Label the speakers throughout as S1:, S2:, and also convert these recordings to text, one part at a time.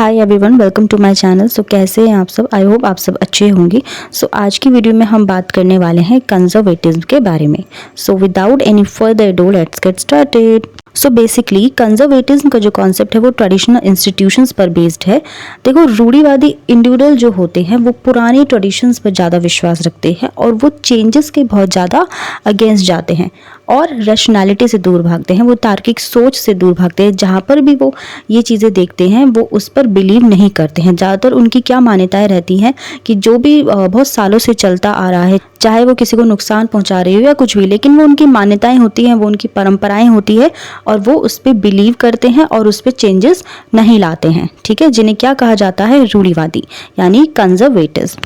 S1: Hi everyone, welcome to my channel. So कैसे हैं आप सब? आई होप आप सब अच्छे होंगे। सो आज की वीडियो में हम बात करने वाले हैं कंजर्वेटिज्म के बारे में। So without any further do let's get started. So basically conservatism का जो कॉन्सेप्ट है वो ट्रेडिशनल इंस्टीट्यूशंस पर बेस्ड है। देखो, रूढ़िवादी इंडिविजुअल जो होते हैं वो पुरानी ट्रेडिशंस पर ज़्यादा विश्वास रखते हैं और वो चेंजेस के बहुत ज़्यादा अगेंस्ट जाते हैं और रैशनैलिटी से दूर भागते हैं। वो तार्किक सोच से दूर भागते हैं। जहाँ पर भी वो ये चीज़ें देखते हैं वो उस पर बिलीव नहीं करते हैं। ज़्यादातर उनकी क्या मान्यताएं रहती हैं कि जो भी बहुत सालों से चलता आ रहा है, चाहे वो किसी को नुकसान पहुंचा रही हो या कुछ भी, लेकिन वो उनकी मान्यताएं होती हैं, वो उनकी परंपराएं होती है और वो उस पर बिलीव करते हैं और उस पर चेंजेस नहीं लाते हैं। ठीक है, जिन्हें क्या कहा जाता है? रूढ़िवादी यानी कंजर्वेटिव्स।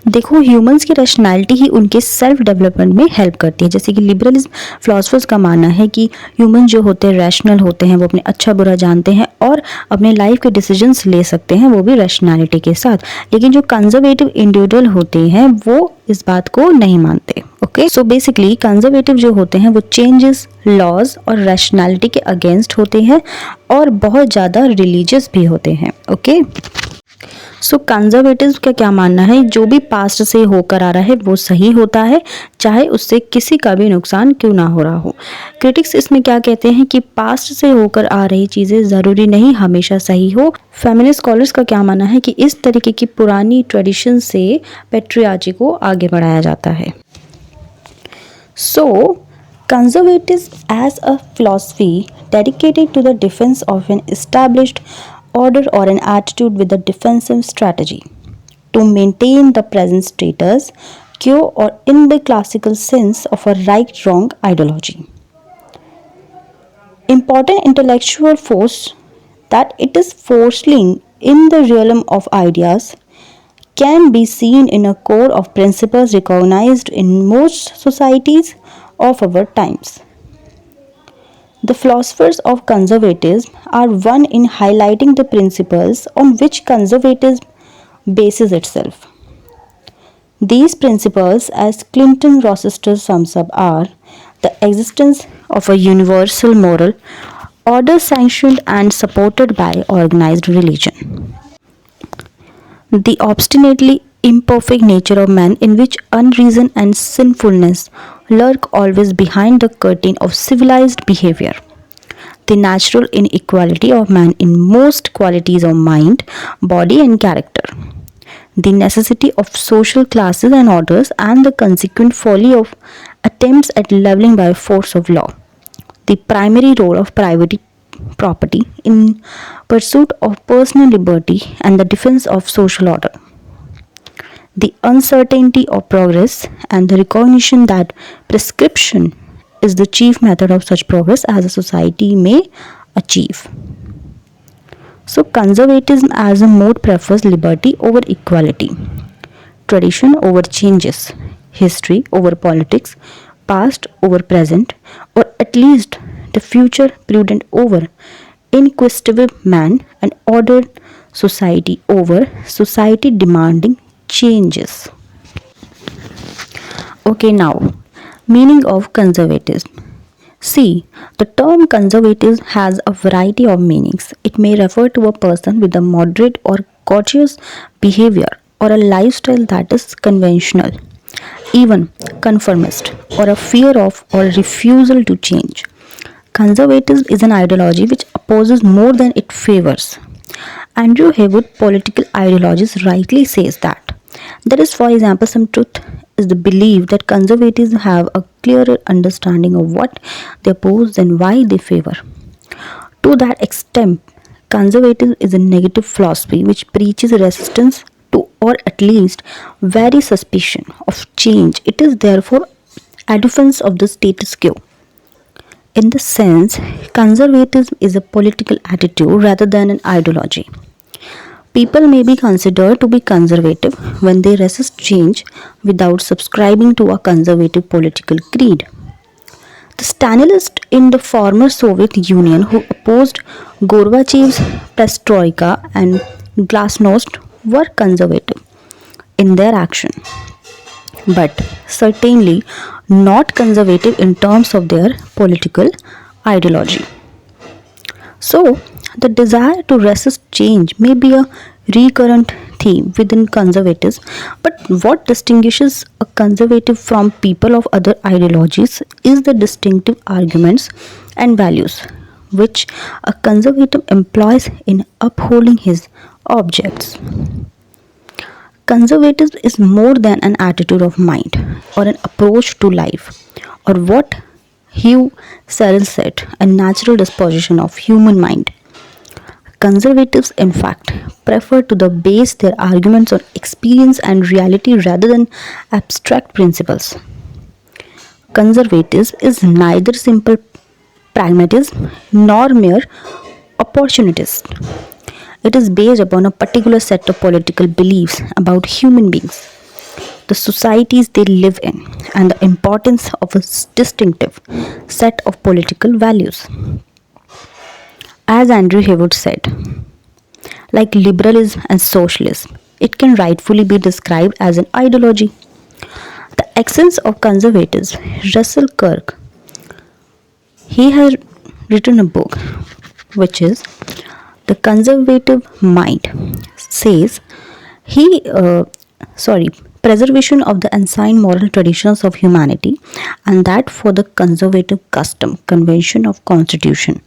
S1: देखो, ह्यूमंस की रैशनैलिटी ही उनके सेल्फ डेवलपमेंट में हेल्प करती है। जैसे कि लिबरलिज्म फिलोसफर्स का मानना है कि ह्यूमन जो होते हैं रैशनल होते हैं, वो अपने अच्छा बुरा जानते हैं और अपने लाइफ के डिसीजंस ले सकते हैं, वो भी रैशनैलिटी के साथ। लेकिन जो कंजर्वेटिव इंडिविजुअल होते हैं वो इस बात को नहीं मानते। ओके, सो बेसिकली कंजर्वेटिव जो होते हैं वो चेंजेस, लॉज और रैशनैलिटी के अगेंस्ट होते हैं और बहुत ज़्यादा रिलीजियस भी होते हैं। ओके, सो कंजर्वेटिव्स का क्या मानना है? जो भी पास्ट से होकर आ रहा है वो सही होता है, चाहे उससे किसी का भी नुकसान क्यों ना हो रहा हो। क्रिटिक्स इसमें क्या कहते हैं कि पास्ट से होकर आ रही चीज़ें ज़रूरी नहीं हमेशा सही हो। फेमिनिस्ट स्कॉलर्स का क्या मानना है कि इस तरीके की पुरानी ट्रेडिशन से पैट्रियार्ची को आगे बढ़ाया जाता है। सो conservatism as a philosophy dedicated to the defense of an established order or an attitude with a defensive strategy to maintain the present status quo, or in the classical sense of a right-wrong ideology. Important intellectual force that it is foreseeing in the realm of ideas can be seen in a core of principles recognized in most societies of our times. The philosophers of conservatism are one in highlighting the principles on which conservatism bases itself. These principles, as Clinton Rochester sums up, are the existence of a universal moral order sanctioned and supported by organized religion, the obstinately imperfect nature of man in which unreason and sinfulness lurk always behind the curtain of civilized behavior, the natural inequality of man in most qualities of mind, body and character, the necessity of social classes and orders and the consequent folly of attempts at leveling by force of law, the primary role of private property in pursuit of personal liberty and the defense of social order, the uncertainty of progress and the recognition that prescription is the chief method of such progress as a society may achieve. So conservatism as a mode prefers liberty over equality, tradition over changes, history over politics, past over present, or at least the future prudent over inquisitive man, and ordered society over society demanding changes. Okay, now meaning of conservatism. See, the term conservatism has a variety of meanings. It may refer to a person with a moderate or cautious behavior or a lifestyle that is conventional, even conformist, or a fear of or refusal to change. Conservatism is an ideology which opposes more than it favors. Andrew Haywood, political ideologist, rightly says that there is, for example, some truth is the belief that conservatives have a clearer understanding of what they oppose than why they favor. To that extent, conservatism is a negative philosophy which preaches resistance to, or at least very suspicion of change. It is therefore a defense of the status quo. In this sense, conservatism is a political attitude rather than an ideology. People may be considered to be conservative when they resist change without subscribing to a conservative political creed. The Stalinists in the former Soviet Union who opposed Gorbachev's perestroika and glasnost were conservative in their action, but certainly not conservative in terms of their political ideology. So, The desire to resist change may be a recurrent theme within conservatives, but what distinguishes a conservative from people of other ideologies is the distinctive arguments and values which a conservative employs in upholding his objects. Conservatism is more than an attitude of mind or an approach to life, or what Hugh Searle said, a natural disposition of human mind. Conservatives, in fact, prefer to base their arguments on experience and reality rather than abstract principles. Conservatism is neither simple pragmatism nor mere opportunist. It is based upon a particular set of political beliefs about human beings, the societies they live in, and the importance of a distinctive set of political values. As Andrew Haywood said, like liberalism and socialism, it can rightfully be described as an ideology. The essence of conservatism, Russell Kirk, he has written a book which is The Conservative Mind, says he preservation of the ancient moral traditions of humanity, and that for the conservative custom convention of constitution.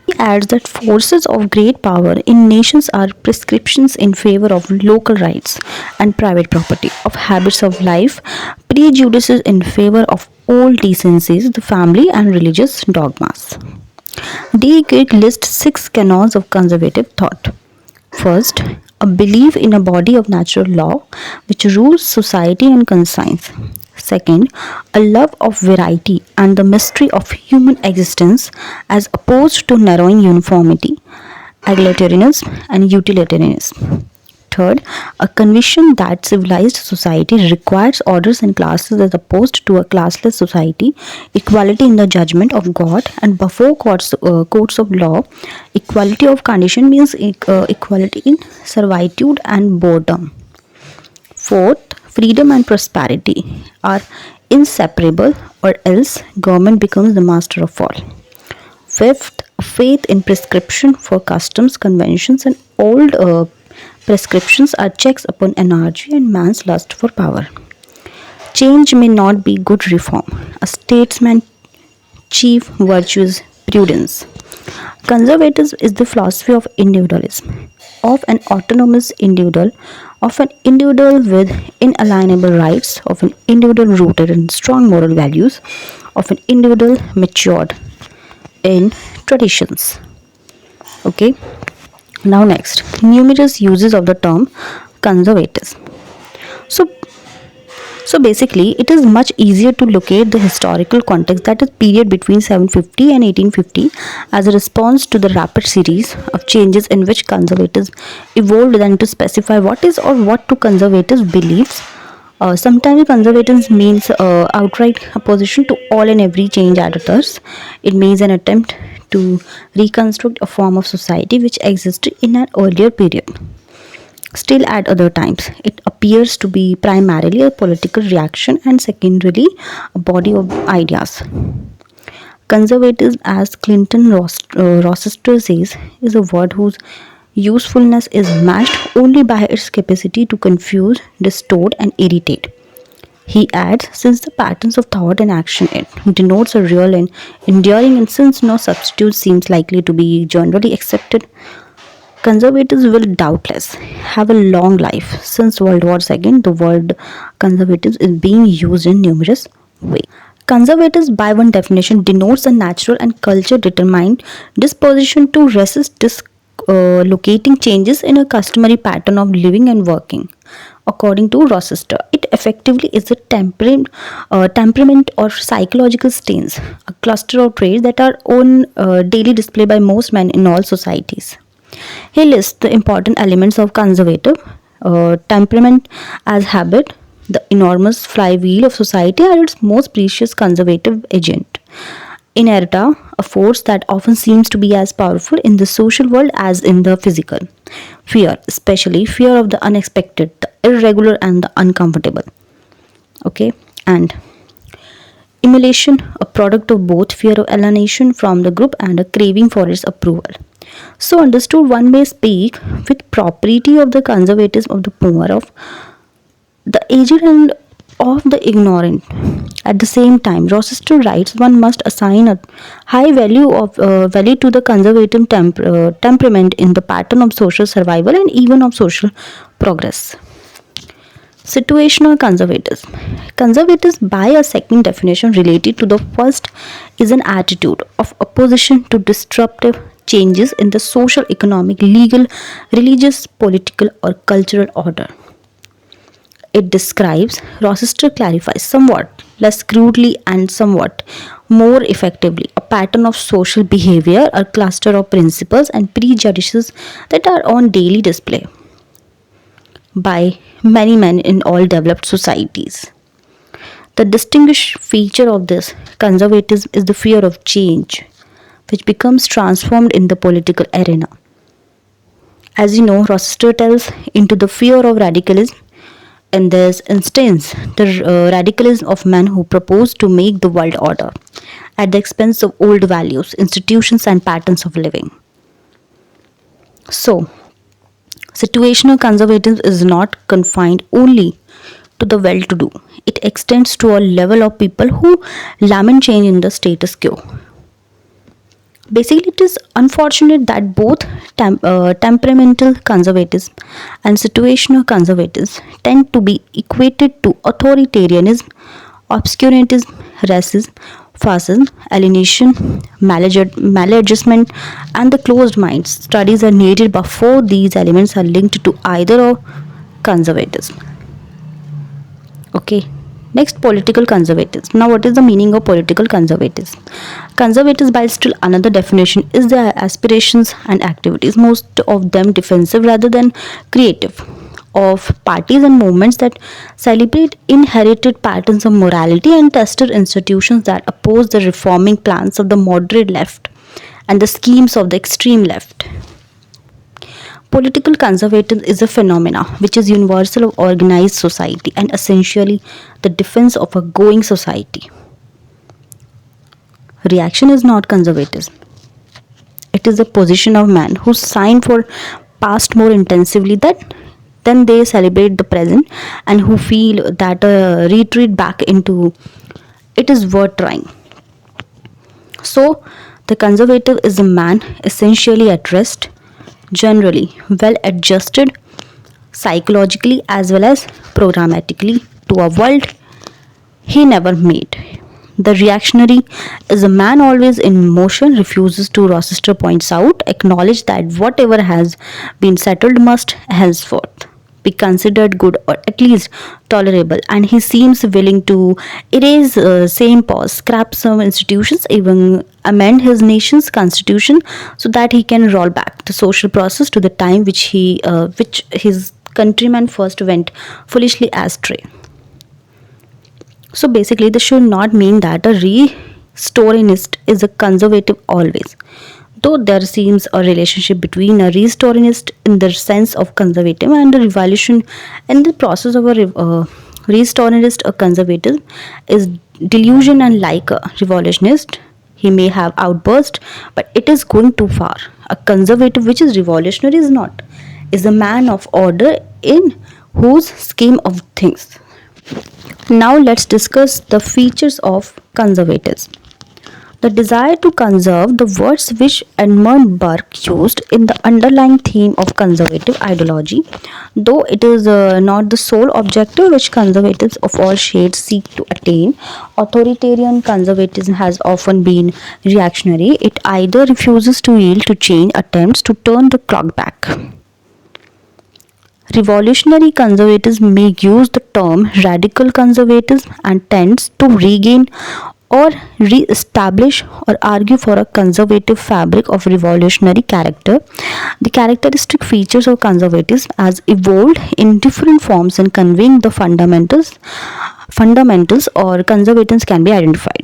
S1: He adds that forces of great power in nations are prescriptions in favor of local rights and private property, of habits of life, prejudices in favor of old decencies, the family, and religious dogmas. D. Kirk lists 6 canons of conservative thought. First, a belief in a body of natural law which rules society and conscience. Second, a love of variety and the mystery of human existence as opposed to narrowing uniformity, egalitarianism, and utilitarianism. Third, a conviction that civilized society requires orders and classes as opposed to a classless society, equality in the judgment of God, and before courts of law, equality of condition means equality in servitude and boredom. Fourth, freedom and prosperity are inseparable, or else government becomes the master of all. Fifth, faith in prescription for customs, conventions, and old prescriptions are checks upon anarchy and man's lust for power. Change may not be good reform. A statesman's chief virtue is prudence. Conservatism is the philosophy of individualism, of an autonomous individual, of an individual with inalienable rights, of an individual rooted in strong moral values, of an individual matured in traditions. Okay. Now next, numerous uses of the term conservatism. So, so basically, it is much easier to locate the historical context, that is period between 750 and 1850, as a response to the rapid series of changes in which conservatives evolved, than to specify what is or what to conservatives beliefs. Sometimes conservatism means outright opposition to all and every change at others. It means an attempt to reconstruct a form of society which existed in an earlier period. Still, at other times, it appears to be primarily a political reaction and secondarily a body of ideas. Conservatism, as Clinton Rochester says, is a word whose usefulness is matched only by its capacity to confuse, distort, and irritate. He adds, since the patterns of thought and action it denotes a real and enduring, and since no substitute seems likely to be generally accepted, conservatives will doubtless have a long life. Since World War II, the word conservatives is being used in numerous ways. Conservatives, by one definition, denotes a natural and culture determined disposition to resist dislocating changes in a customary pattern of living and working. According to Rochester, it effectively is a temperament or psychological stains, a cluster of traits that are on daily display by most men in all societies. He lists the important elements of conservative temperament as habit, the enormous flywheel of society, and its most precious conservative agent. Inertia, a force that often seems to be as powerful in the social world as in the physical. Fear, especially fear of the unexpected, the irregular, and the uncomfortable. Okay, and emulation, a product of both fear of alienation from the group and a craving for its approval. So, understood, one may speak with propriety of the conservatism of the poor, of the aged, and of the ignorant. At the same time, Rochester writes, one must assign a high value to the conservative temperament in the pattern of social survival and even of social progress. Situational conservatism. Conservatism, by a second definition related to the first, is an attitude of opposition to disruptive changes in the social, economic, legal, religious, political, or cultural order. It describes, Rochester clarifies somewhat less crudely and somewhat more effectively, a pattern of social behavior, a cluster of principles and prejudices that are on daily display by many men in all developed societies. The distinguished feature of this conservatism is the fear of change, which becomes transformed in the political arena. As you know, Rochester tells into the fear of radicalism. In this instance, the radicalism of men who propose to make the world order at the expense of old values, institutions, and patterns of living. So, situational conservatism is not confined only to the well to do, it extends to a level of people who lament change in the status quo. Basically, it is unfortunate that both temperamental conservatism and situational conservatism tend to be equated to authoritarianism, obscurantism, racism, fascism, alienation, maladjustment, and the closed minds. Studies are needed before these elements are linked to either of conservatism. Okay. Next, political conservatism. Now, what is the meaning of political conservatism? Conservatism, by still another definition, is their aspirations and activities, most of them defensive rather than creative, of parties and movements that celebrate inherited patterns of morality and tested institutions that oppose the reforming plans of the moderate left and the schemes of the extreme left. Political conservatism is a phenomenon which is universal of organized society and essentially the defense of a going society. Reaction is not conservatism. It is the position of man who sign for past more intensively than they celebrate the present and who feel that a retreat back into it is worth trying. So, the conservative is a man essentially at rest, generally well adjusted psychologically as well as programmatically to a world he never made. The reactionary is a man always in motion, refuses to, Rochester points out, acknowledge that whatever has been settled must henceforth be considered good or at least tolerable, and he seems willing to erase same pause, scrap some institutions, even amend his nation's constitution so that he can roll back the social process to the time which his countrymen first went foolishly astray. So basically, this should not mean that a restorationist is a conservative always, though there seems a relationship between a restorationist in the sense of conservative and a revolution in the process of a restorationist. A conservative is delusion, and like a revolutionist he may have outburst, but it is going too far. A conservative which is revolutionary is not, is a man of order in whose scheme of things. Now let's discuss the features of conservatism. The desire to conserve, the words which Edmund Burke used in the underlying theme of conservative ideology, though it is not the sole objective which conservatives of all shades seek to attain. Authoritarian conservatism has often been reactionary. It either refuses to yield to change, attempts to turn the clock back. Revolutionary conservatism may use the term radical conservatism and tends to regain or re-establish or argue for a conservative fabric of revolutionary character. The characteristic features of conservatism as evolved in different forms and conveying the fundamentals or conservatism can be identified.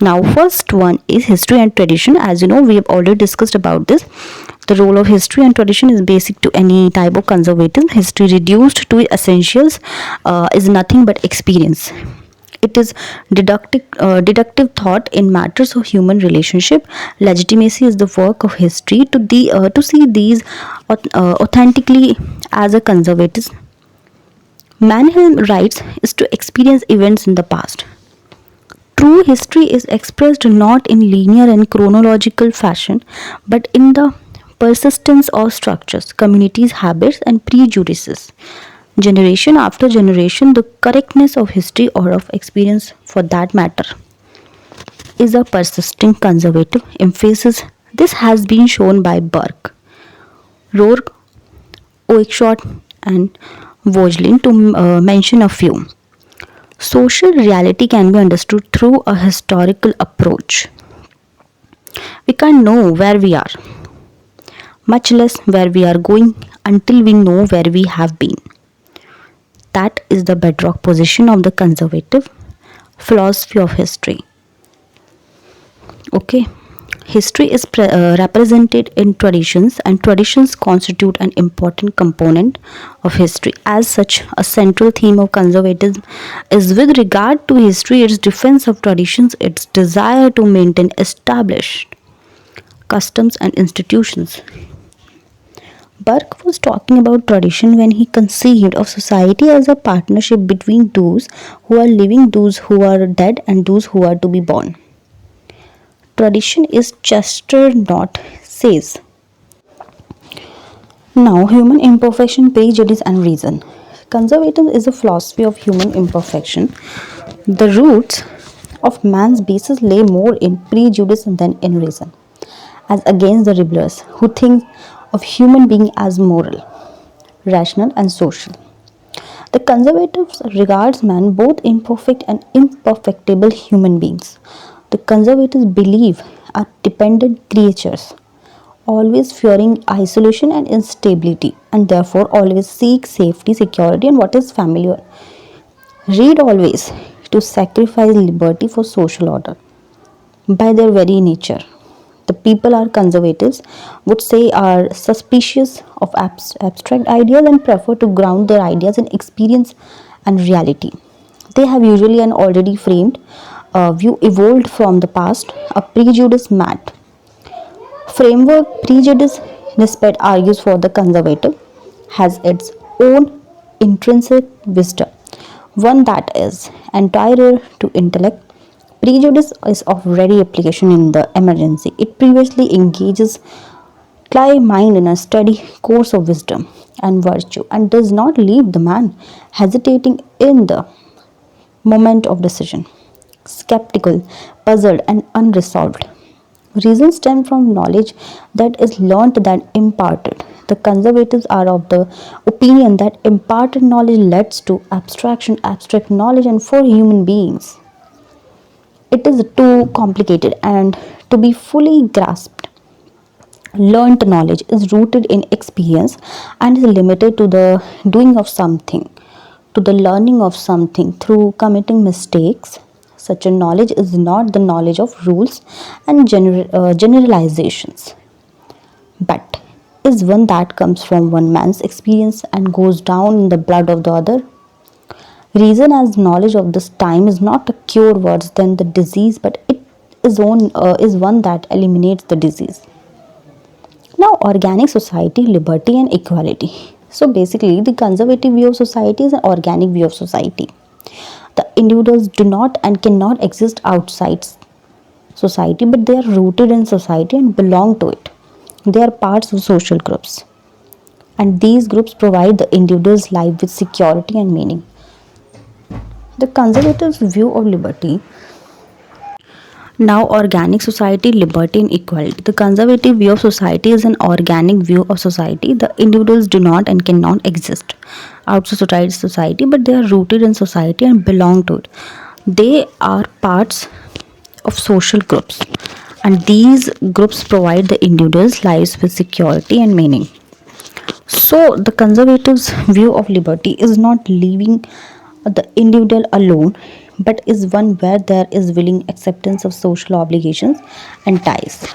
S1: Now, first one is history and tradition. As you know, we have already discussed about this. The role of history and tradition is basic to any type of conservatism. History reduced to essentials is nothing but experience. It is deductive thought in matters of human relationship. Legitimacy is the work of history to see these authentically as a conservative. Manhelm writes is to experience events in the past. True history is expressed not in linear and chronological fashion, but in the persistence of structures, communities, habits, and prejudices. Generation after generation, the correctness of history or of experience for that matter is a persisting conservative emphasis. This has been shown by Burke, Rourke, Oakeshott, and Vogelin to mention a few. Social reality can be understood through a historical approach. We can't know where we are, much less where we are going, until we know where we have been. That is the bedrock position of the conservative philosophy of history. Okay. History is represented in traditions, and traditions constitute an important component of history. As such, a central theme of conservatism is with regard to history its defense of traditions, its desire to maintain established customs and institutions. Burke was talking about tradition when he conceived of society as a partnership between those who are living, those who are dead, and those who are to be born. Tradition is Chester Not says. Now, human imperfection, prejudice, and reason. Conservatism is a philosophy of human imperfection. The roots of man's basis lay more in prejudice than in reason, as against the rebellious, who think of human being as moral, rational, and social. The conservatives regards man both imperfect and imperfectible human beings. The conservatives believe are dependent creatures, always fearing isolation and instability, and therefore always seek safety, security, and what is familiar. Read always to sacrifice liberty for social order. By their very nature, the people are conservatives, would say are suspicious of abstract ideas and prefer to ground their ideas in experience and reality. They have usually an already framed view evolved from the past, a prejudice mat framework. Prejudice, despite argues for the conservative, has its own intrinsic wisdom, one that is entire to intellect. Prejudice is of ready application in the emergency. It previously engages clear mind in a steady course of wisdom and virtue, and does not leave the man hesitating in the moment of decision, skeptical, puzzled, and unresolved. Reason stems from knowledge that is learnt than imparted. The conservatives are of the opinion that imparted knowledge leads to abstraction, abstract knowledge, and for human beings it is too complicated and to be fully grasped. Learnt knowledge is rooted in experience and is limited to the doing of something, to the learning of something through committing mistakes. Such a knowledge is not the knowledge of rules and generalizations, but is one that comes from one man's experience and goes down in the blood of the other. Reason as knowledge of this time is not a cure worse than the disease, but it is one that eliminates the disease. Now, organic society, liberty, and equality. So, basically, the conservative view of society is an organic view of society. The individuals do not and cannot exist outside society, but they are rooted in society and belong to it. They are parts of social groups, and these groups provide the individual's life with security and meaning. The conservatives' view of liberty. Now, organic society, liberty, and equality. The conservative view of society is an organic view of society. The individuals do not and cannot exist outside society, but they are rooted in society and belong to it. They are parts of social groups, and these groups provide the individuals' lives with security and meaning. So, the conservatives' view of liberty is not leaving the individual alone, but is one where there is willing acceptance of social obligations and ties.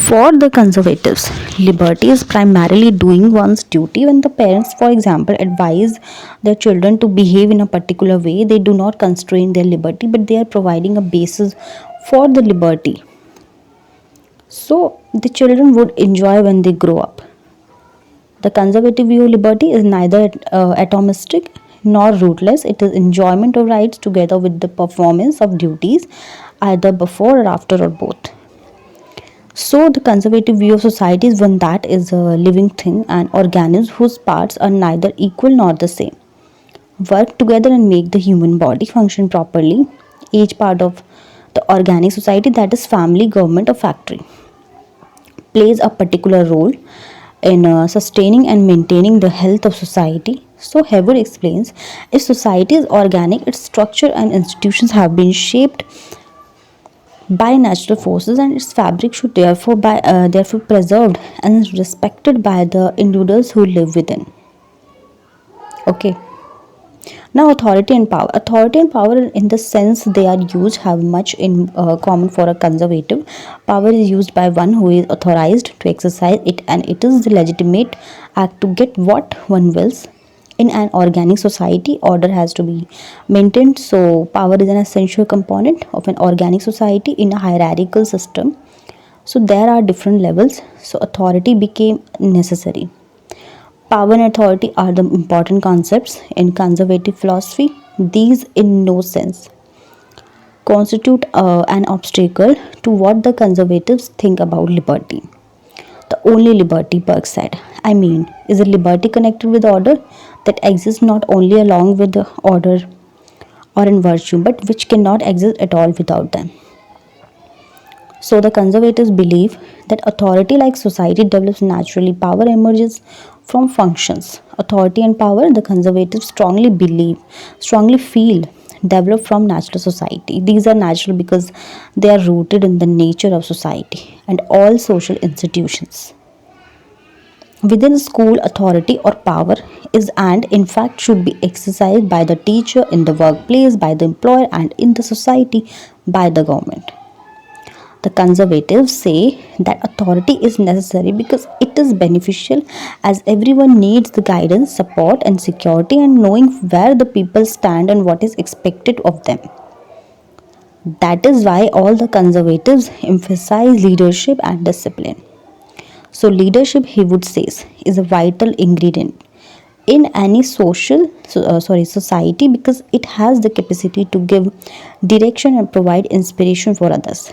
S1: For the conservatives, liberty is primarily doing one's duty. When the parents, for example, advise their children to behave in a particular way, they do not constrain their liberty, but they are providing a basis for the liberty. So the children would enjoy when they grow up. The conservative view of liberty is neither atomistic nor rootless. It is enjoyment of rights together with the performance of duties, either before or after or both. So, the conservative view of society is one that is a living thing, an organism whose parts are neither equal nor the same. Work together and make the human body function properly. Each part of the organic society, that is family, government, or factory, plays a particular role in sustaining and maintaining the health of society. So, Hayward explains, if society is organic, its structure and institutions have been shaped by natural forces, and its fabric should therefore preserved and respected by the individuals who live within. Okay. Now, authority and power in the sense they are used have much in common. For a conservative, power is used by one who is authorized to exercise it, and it is the legitimate act to get what one wills. In an organic society, order has to be maintained, so power is an essential component of an organic society in a hierarchical system. So there are different levels, so authority became necessary. Power and authority are the important concepts in conservative philosophy. These in no sense constitute an obstacle to what the conservatives think about liberty. The only liberty, Burke said, is a liberty connected with order that exists not only along with the order or in virtue, but which cannot exist at all without them. So the conservatives believe that authority, like society, develops naturally. Power emerges from functions. Authority and power, the conservatives strongly feel, develop from natural society. These are natural because they are rooted in the nature of society and all social institutions. Within school, authority or power is and in fact should be exercised by the teacher, in the workplace by the employer, and in the society by the government. The conservatives say that authority is necessary because it is beneficial, as everyone needs the guidance, support, and security, and knowing where the people stand and what is expected of them. That is why all the conservatives emphasize leadership and discipline. So, leadership, he would say, is a vital ingredient in any society, because it has the capacity to give direction and provide inspiration for others.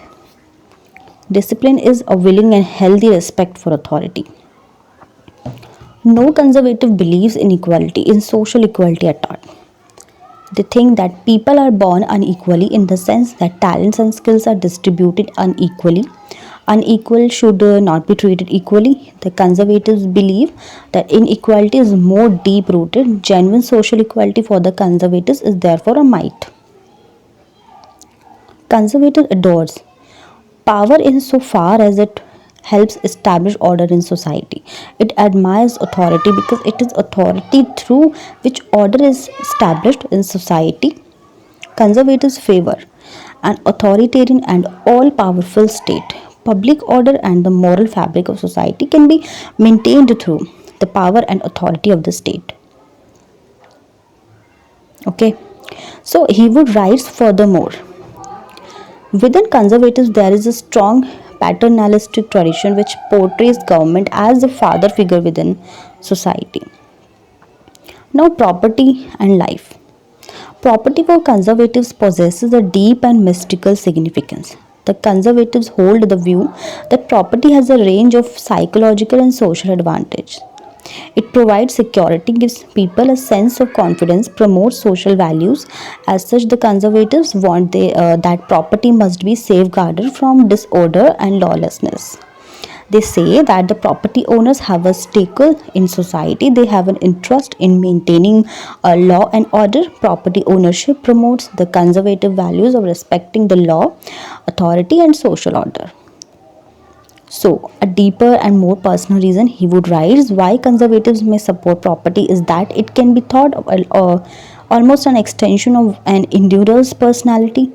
S1: Discipline is a willing and healthy respect for authority. No conservative believes in equality, in social equality at all. They think that people are born unequally, in the sense that talents and skills are distributed unequally. Unequal should not be treated equally. The conservatives believe that inequality is more deep rooted. Genuine social equality for the conservatives is therefore a might. Conservative adores power insofar as it helps establish order in society. It admires authority because it is authority through which order is established in society. Conservatives favor an authoritarian and all powerful state. Public order and the moral fabric of society can be maintained through the power and authority of the state. Okay, so he would write furthermore. Within conservatives, there is a strong paternalistic tradition which portrays government as the father figure within society. Now, property and life. Property for conservatives possesses a deep and mystical significance. The conservatives hold the view that property has a range of psychological and social advantages. It provides security, gives people a sense of confidence, promotes social values. As such, the conservatives want that property must be safeguarded from disorder and lawlessness. They say that the property owners have a stake in society. They have an interest in maintaining law and order. Property ownership promotes the conservative values of respecting the law, authority, and social order. So, a deeper and more personal reason he would write why conservatives may support property is that it can be thought of almost an extension of an individual's personality.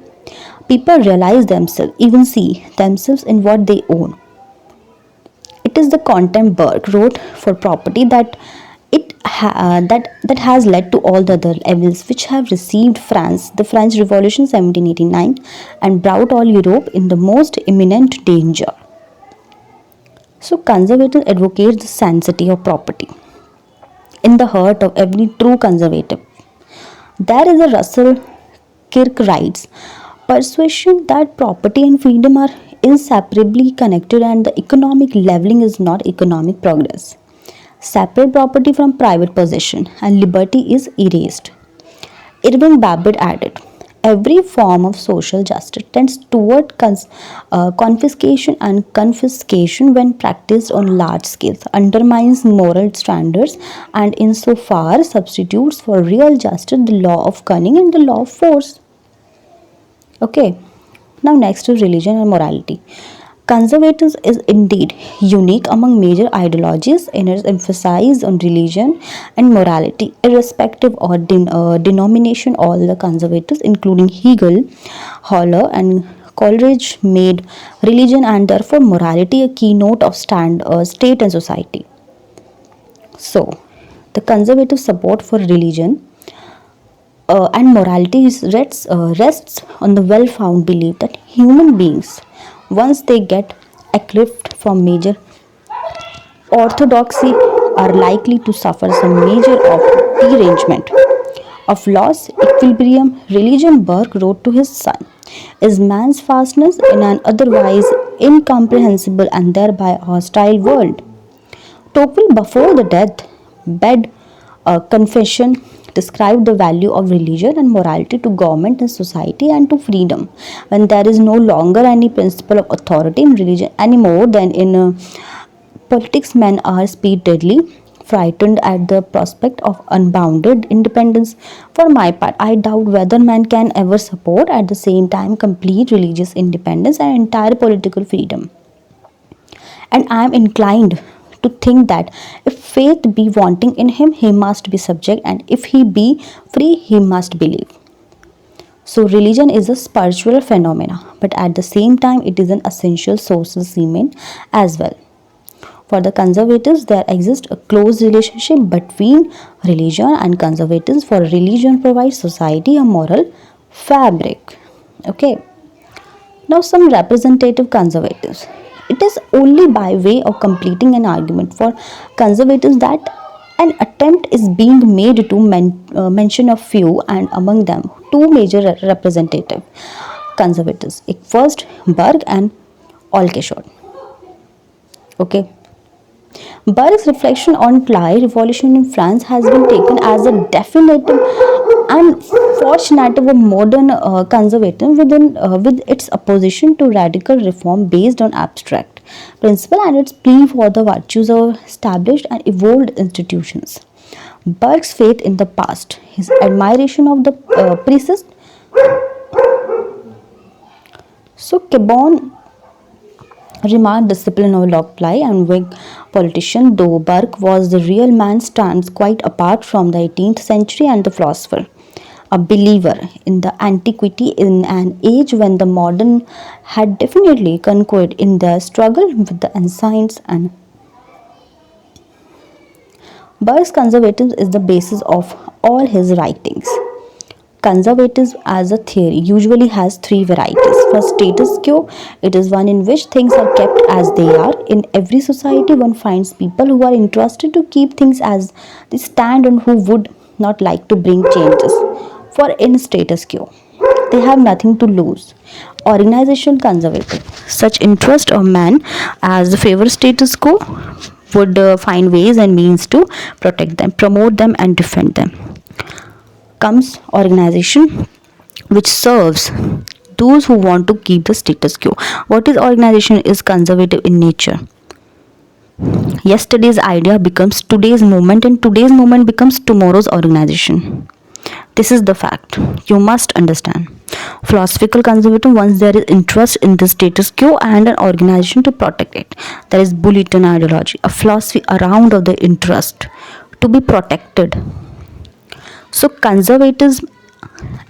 S1: People realize themselves, even see themselves in what they own. It is the contempt Burke wrote for property that has led to all the other evils which have received France, the French Revolution 1789, and brought all Europe in the most imminent danger. So conservative advocates the sanctity of property in the heart of every true conservative. There is a Russell Kirk writes, persuasion that property and freedom are inseparably connected and the economic leveling is not economic progress. Separate property from private possession and liberty is erased. Irving Babbitt added, every form of social justice tends toward confiscation, and confiscation, when practiced on large scales, undermines moral standards and, insofar, substitutes for real justice the law of cunning and the law of force. Okay, now next is religion and morality. Conservatism is indeed unique among major ideologies in its emphasis on religion and morality, irrespective of denomination. All the conservatives, including Hegel, Haller, and Coleridge, made religion and therefore morality a keynote of state and society. So, the conservative support for religion and morality rests on the well-founded belief that human beings, once they get eclipsed from major orthodoxy, are likely to suffer some major of derangement of loss equilibrium. Religion, Burke wrote to his son, is man's fastness in an otherwise incomprehensible and thereby hostile world. Tocqueville, before the death bed confession, described the value of religion and morality to government and society and to freedom. When there is no longer any principle of authority in religion any more than in politics, men are speedily frightened at the prospect of unbounded independence. For my part, I doubt whether man can ever support at the same time complete religious independence and entire political freedom. And I am inclined to think that if faith be wanting in him, he must be subject, and if he be free, he must believe. So religion is a spiritual phenomena, but at the same time it is an essential social semen as well. For the conservatives, there exists a close relationship between religion and conservatives, for religion provides society a moral fabric. Okay. Now some representative conservatives. It is only by way of completing an argument for conservatives that an attempt is being made to mention a few, and among them two major representative conservatives. First, Burke and Alkeshott. Okay. Burke's reflection on Clay revolution in France has been taken as a definitive and fortunate of modern conservatism with its opposition to radical reform based on abstract principle and its plea for the virtues of established and evolved institutions. Burke's faith in the past, his admiration of the precist. So Caban remarked discipline of Locke and Whig politician, though Burke was the real man, stands quite apart from the 18th century and the philosopher. A believer in the antiquity in an age when the modern had definitely conquered in their struggle with the ancients, and Burke's conservatism is the basis of all his writings. Conservatism as a theory usually has three varieties. First, status quo. It is one in which things are kept as they are. In every society, one finds people who are interested to keep things as they stand and who would not like to bring changes. For in status quo, they have nothing to lose. Organization conservative. Such interest of man as favor status quo would find ways and means to protect them, promote them, and defend them. Comes organization which serves those who want to keep the status quo. What is organization? Is conservative in nature. Yesterday's idea becomes today's movement, and today's movement becomes tomorrow's organization. This is the fact. You must understand. Philosophical conservatism, once there is interest in the status quo and an organization to protect it. There is bulletin ideology, a philosophy around of the interest to be protected. So conservatism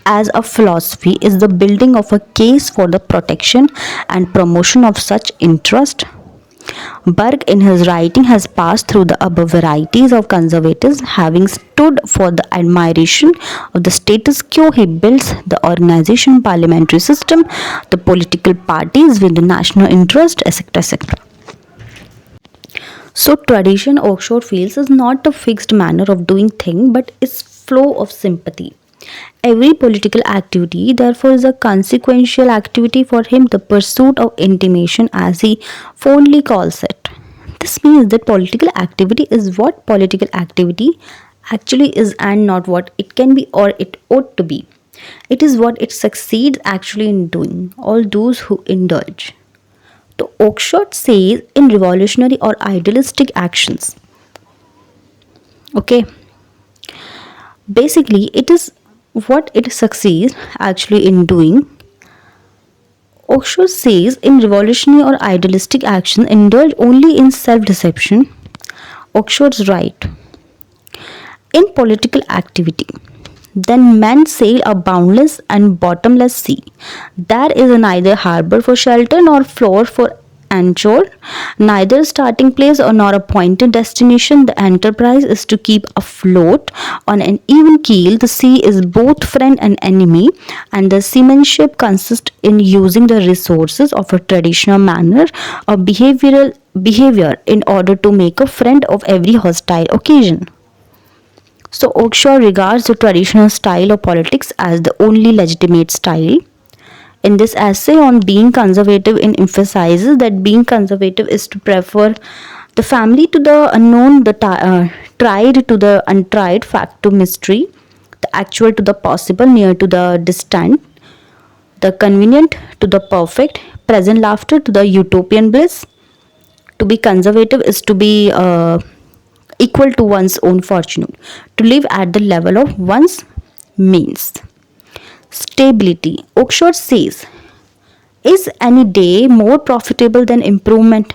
S1: as a philosophy is the building of a case for the protection and promotion of such interest, Burke, in his writing, has passed through the above varieties of conservatives. Having stood for the admiration of the status quo, he builds the organization, parliamentary system, the political parties with the national interest, etc. etc. So tradition, Oxford feels, is not a fixed manner of doing things, but is flow of sympathy. Every political activity, therefore, is a consequential activity for him, the pursuit of intimation, as he fondly calls it. This means that political activity is what political activity actually is and not what it can be or it ought to be. It is what it succeeds actually in doing, all those who indulge. So Oxford says in revolutionary or idealistic actions. Okay, basically, it is what it succeeds actually in doing. Oxford says in revolutionary or idealistic action indulge only in self-deception. Oxford's right. In political activity, then men sail a boundless and bottomless sea. There is neither harbor for shelter nor floor for anchor, neither starting place or nor appointed destination. The enterprise is to keep afloat on an even keel. The sea is both friend and enemy, and the seamanship consists in using the resources of a traditional manner of behavior in order to make a friend of every hostile occasion. So Oxford regards the traditional style of politics as the only legitimate style. In this essay on being conservative, it emphasizes that being conservative is to prefer the family to the unknown, the tried to the untried, fact to mystery, the actual to the possible, near to the distant, the convenient to the perfect, present laughter to the utopian bliss. To be conservative is to be equal to one's own fortune, to live at the level of one's means. Stability. Oxford says, is any day more profitable than improvement?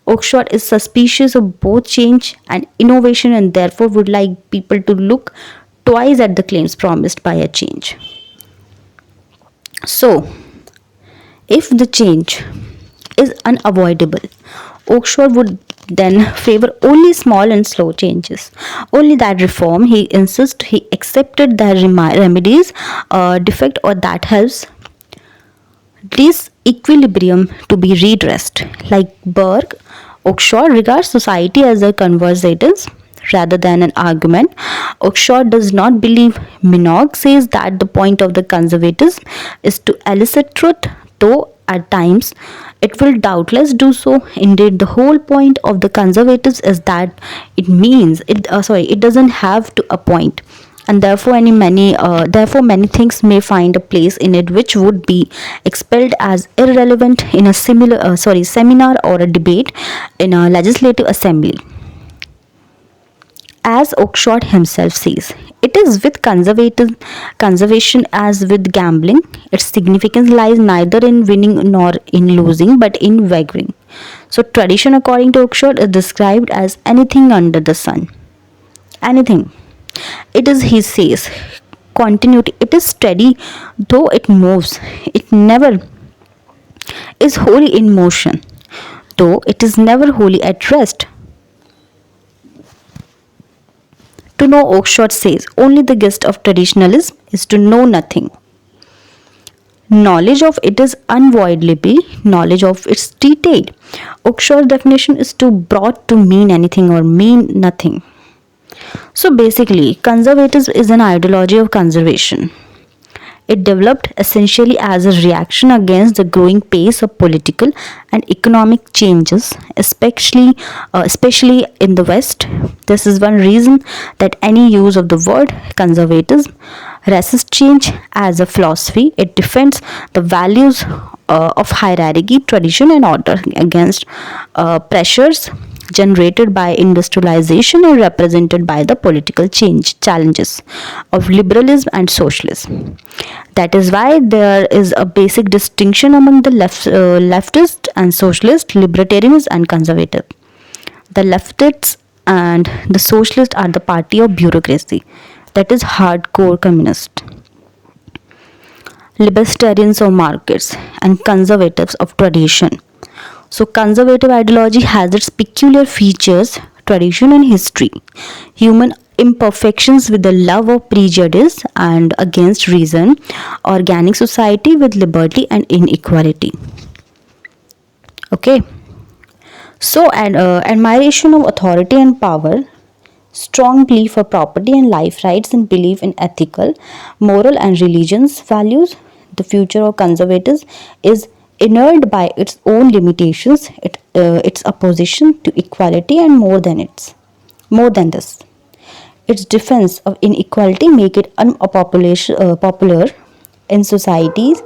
S1: Oxford is suspicious of both change and innovation and therefore would like people to look twice at the claims promised by a change. So, if the change is unavoidable, Oxford would then favor only small and slow changes. Only that reform, he insists, he accepted that remedies defect or that helps this equilibrium to be redressed. Like Burke, Oxford regards society as a conversation rather than an argument. Oxford does not believe. Minogue says that the point of the conservatism is to elicit truth, though at times it will doubtless do so. Indeed, the whole point of the conservatives is that it doesn't have to appoint, and therefore many things may find a place in it which would be expelled as irrelevant in a seminar or a debate in a legislative assembly. As Oxford himself says, it is with conservation as with gambling. Its significance lies neither in winning nor in losing, but in wagering. So, tradition, according to Oxford, is described as anything under the sun. Anything. It is, he says, continuity. It is steady, though it moves. It never is wholly in motion, though it is never wholly at rest. To know, Oxford says, only the guest of traditionalism is to know nothing. Knowledge of it is unavoidably knowledge of its detail. Oxford's definition is too broad to mean anything or mean nothing. So basically, conservatism is an ideology of conservation. It developed essentially as a reaction against the growing pace of political and economic changes, especially in the West. This is one reason that any use of the word conservatism resists change as a philosophy. It defends the values of hierarchy, tradition, and order against pressures generated by industrialization and represented by the political challenges of liberalism and socialism. That is why there is a basic distinction among the leftist and socialist, libertarians and conservative. The leftists and the socialists are the party of bureaucracy, that is hardcore communist. Libertarians of markets and conservatives of tradition. So conservative ideology has its peculiar features, tradition and history, human imperfections with the love of prejudice and against reason, organic society with liberty and inequality. Okay. So, admiration of authority and power, strong belief for property and life rights, and belief in ethical, moral, and religious values. The future of conservatives is inured by its own limitations, its opposition to equality, and more than this. Its defense of inequality make it popular in societies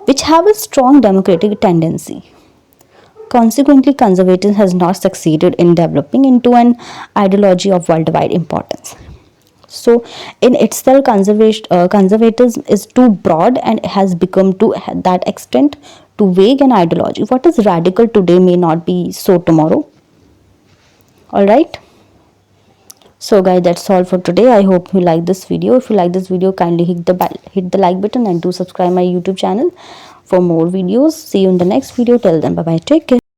S1: which have a strong democratic tendency. Consequently, conservatism has not succeeded in developing into an ideology of worldwide importance. So, in itself, conservatism is too broad and has become to that extent too vague an ideology. What is radical today may not be so tomorrow. All right. So guys, that's all for today. I hope you like this video. If you like this video, kindly hit the like button and do subscribe my YouTube channel for more videos. See you in the next video. Till then, bye bye. Take care.